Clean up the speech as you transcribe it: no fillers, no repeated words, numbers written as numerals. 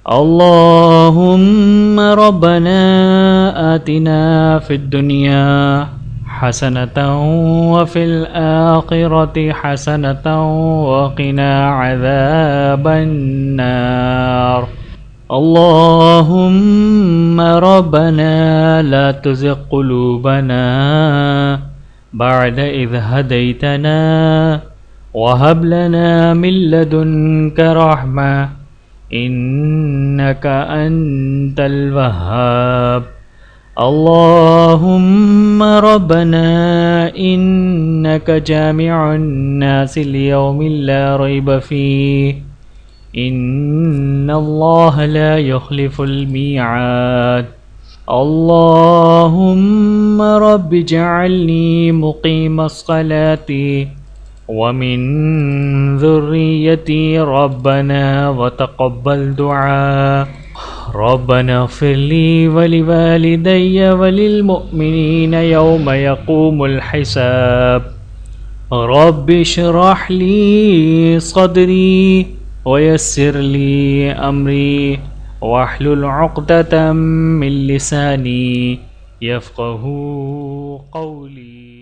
اللهم ربنا آتنا في الدنيا حسنة وفي الآخرة حسنة وقنا عذاب النار. اللهم ربنا لا تزغ قلوبنا بعد إذ هديتنا وهب لنا من لدنك رحمة إنك أنت الوهاب. اللهم ربنا إنك جامع الناس ليوم لا ريب فيه إن الله لا يخلف الميعاد. اللهم رب اجعلني مقيم الصلاة ومن ذريتي ربنا وتقبل دعاء. ربنا اغفر لي ولوالدي وللمؤمنين يوم يقوم الحساب. رب اشرح لي صدري ويسر لي أمري واحلل عقدة من لساني يفقه قولي.